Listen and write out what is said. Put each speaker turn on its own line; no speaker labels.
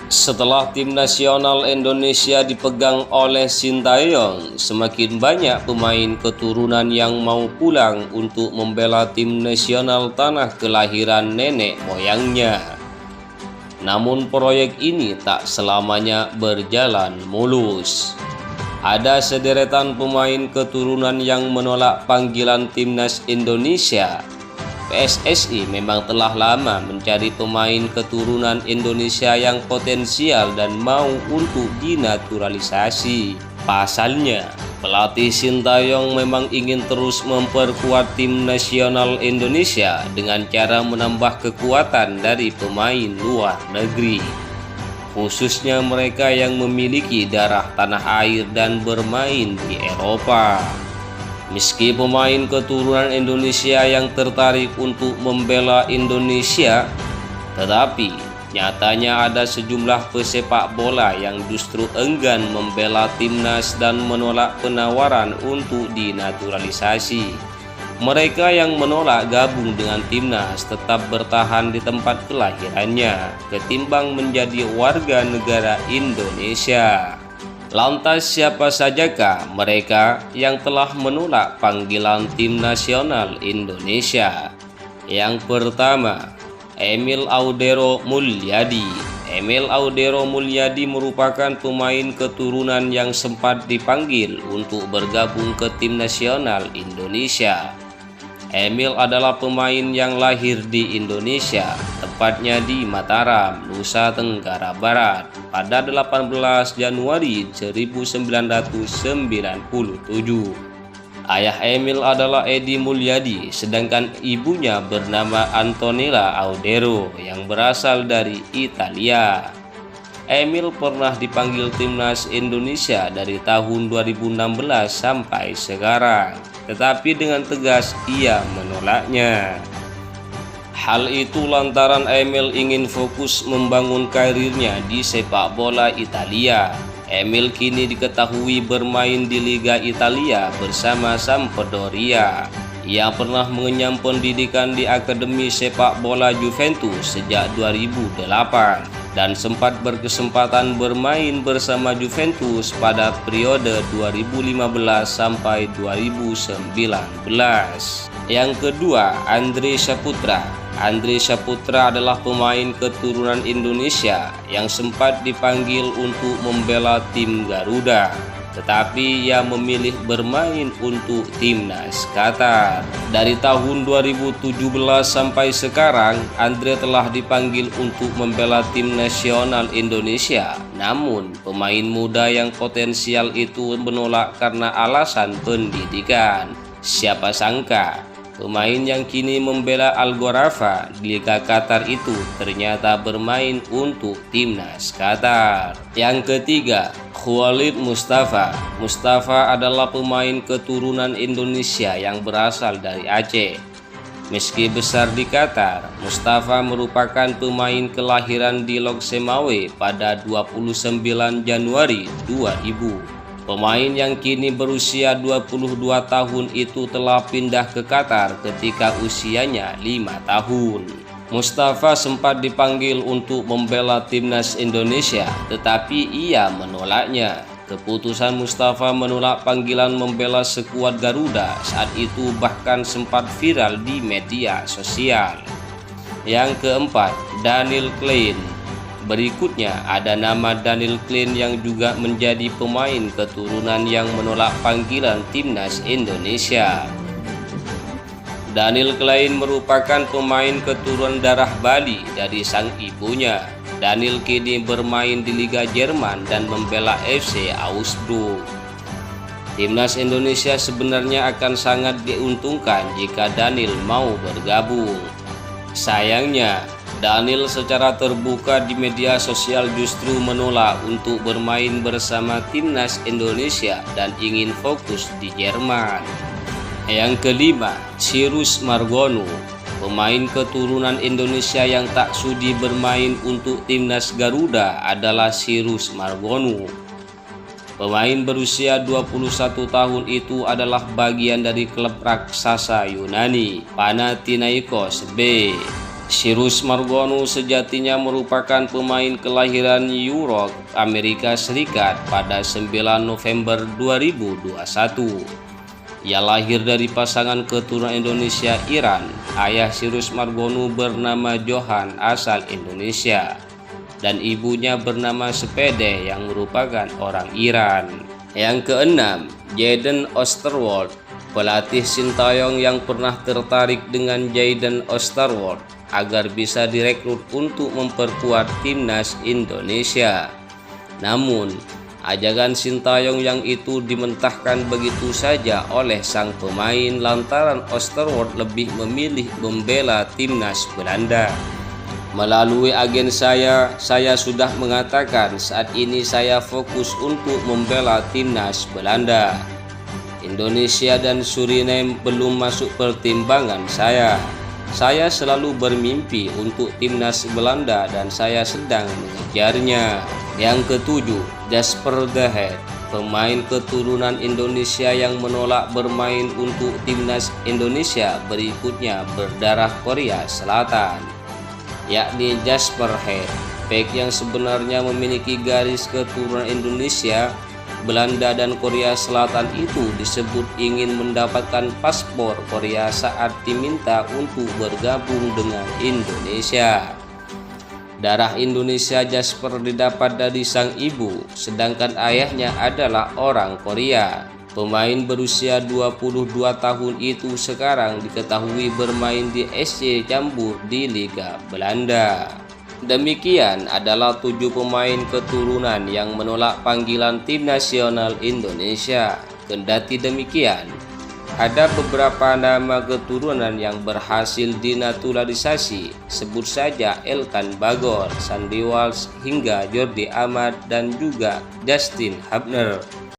Setelah tim nasional Indonesia dipegang oleh Sintayong, semakin banyak pemain keturunan yang mau pulang untuk membela tim nasional tanah kelahiran nenek moyangnya. Namun proyek ini tak selamanya berjalan mulus. Ada sederetan pemain keturunan yang menolak panggilan timnas Indonesia. PSSI memang telah lama mencari pemain keturunan Indonesia yang potensial dan mau untuk dinaturalisasi. Pasalnya, pelatih Sintayong memang ingin terus memperkuat tim nasional Indonesia dengan cara menambah kekuatan dari pemain luar negeri, khususnya mereka yang memiliki darah tanah air dan bermain di Eropa. Meski pemain keturunan Indonesia yang tertarik untuk membela Indonesia, tetapi nyatanya ada sejumlah pesepak bola yang justru enggan membela timnas dan menolak penawaran untuk dinaturalisasi. Mereka yang menolak gabung dengan timnas tetap bertahan di tempat kelahirannya ketimbang menjadi warga negara Indonesia. Lantas siapa sajakah mereka yang telah menolak panggilan tim nasional Indonesia? Yang pertama, Emil Audero Mulyadi. Emil Audero Mulyadi merupakan pemain keturunan yang sempat dipanggil untuk bergabung ke tim nasional Indonesia. Emil adalah pemain yang lahir di Indonesia, tepatnya di Mataram, Nusa Tenggara Barat, pada 18 Januari 1997. Ayah Emil adalah Edi Mulyadi, sedangkan ibunya bernama Antonella Audero yang berasal dari Italia. Emil pernah dipanggil timnas Indonesia dari tahun 2016 sampai sekarang, tetapi dengan tegas ia menolaknya. Hal itu lantaran Emil ingin fokus membangun karirnya di sepak bola Italia. Emil kini diketahui bermain di Liga Italia bersama Sampdoria. Ia pernah mengenyam pendidikan di Akademi Sepak Bola Juventus sejak 2008 dan sempat berkesempatan bermain bersama Juventus pada periode 2015 sampai 2019. Yang kedua, Andre Saputra. Andre Saputra adalah pemain keturunan Indonesia yang sempat dipanggil untuk membela tim Garuda, tetapi ia memilih bermain untuk timnas Qatar. Dari tahun 2017 sampai sekarang, Andre telah dipanggil untuk membela tim nasional Indonesia. Namun, pemain muda yang potensial itu menolak karena alasan pendidikan. Siapa sangka pemain yang kini membela Al Gharafa di Liga Qatar itu ternyata bermain untuk timnas Qatar. Yang ketiga, Khalid Mustafa. Mustafa adalah pemain keturunan Indonesia yang berasal dari Aceh. Meski besar di Qatar, Mustafa merupakan pemain kelahiran di Loksemawe pada 29 Januari 2000. Pemain yang kini berusia 22 tahun itu telah pindah ke Qatar ketika usianya 5 tahun. Mustafa sempat dipanggil untuk membela timnas Indonesia, tetapi ia menolaknya. Keputusan Mustafa menolak panggilan membela skuad Garuda saat itu bahkan sempat viral di media sosial. Yang keempat, Daniel Klein. Berikutnya ada nama Daniel Klein yang juga menjadi pemain keturunan yang menolak panggilan timnas Indonesia. Daniel Klein merupakan pemain keturunan darah Bali dari sang ibunya. Daniel kini bermain di Liga Jerman dan membela FC Augsburg. Timnas Indonesia sebenarnya akan sangat diuntungkan jika Daniel mau bergabung. Sayangnya, Daniel secara terbuka di media sosial justru menolak untuk bermain bersama timnas Indonesia dan ingin fokus di Jerman. Yang kelima, Cyrus Margono. Pemain keturunan Indonesia yang tak sudi bermain untuk timnas Garuda adalah Cyrus Margono. Pemain berusia 21 tahun itu adalah bagian dari klub raksasa Yunani, Panathinaikos B. Cyrus Margono sejatinya merupakan pemain kelahiran New York, Amerika Serikat pada 9 November 2021. Ia lahir dari pasangan keturunan Indonesia-Iran. Ayah Cyrus Margono bernama Johan asal Indonesia dan ibunya bernama Sepede yang merupakan orang Iran. Yang keenam, Jayden Osterwolde, pelatih Sintayong yang pernah tertarik dengan Jayden Osterwolde agar bisa direkrut untuk memperkuat timnas Indonesia. Namun, ajakan Sintayong yang itu dimentahkan begitu saja oleh sang pemain lantaran Osterwolde lebih memilih membela timnas Belanda. Melalui agen saya sudah mengatakan saat ini saya fokus untuk membela timnas Belanda. Indonesia dan Suriname belum masuk pertimbangan saya. Saya selalu bermimpi untuk timnas Belanda dan saya sedang mengejarnya. Yang ketujuh, Jasper De Heer, pemain keturunan Indonesia yang menolak bermain untuk timnas Indonesia berikutnya berdarah Korea Selatan, yakni Jasper De Heer, bek yang sebenarnya memiliki garis keturunan Indonesia, Belanda dan Korea Selatan itu disebut ingin mendapatkan paspor Korea saat diminta untuk bergabung dengan Indonesia. Darah Indonesia Jasper didapat dari sang ibu, sedangkan ayahnya adalah orang Korea. Pemain berusia 22 tahun itu sekarang diketahui bermain di SC Cambuur di Liga Belanda. Demikian adalah 7 pemain keturunan yang menolak panggilan tim nasional Indonesia. Kendati demikian, ada beberapa nama keturunan yang berhasil dinaturalisasi. Sebut saja Elkan Bagor, Sandy Walsh hingga Jordi Amat dan juga Justin Hubner.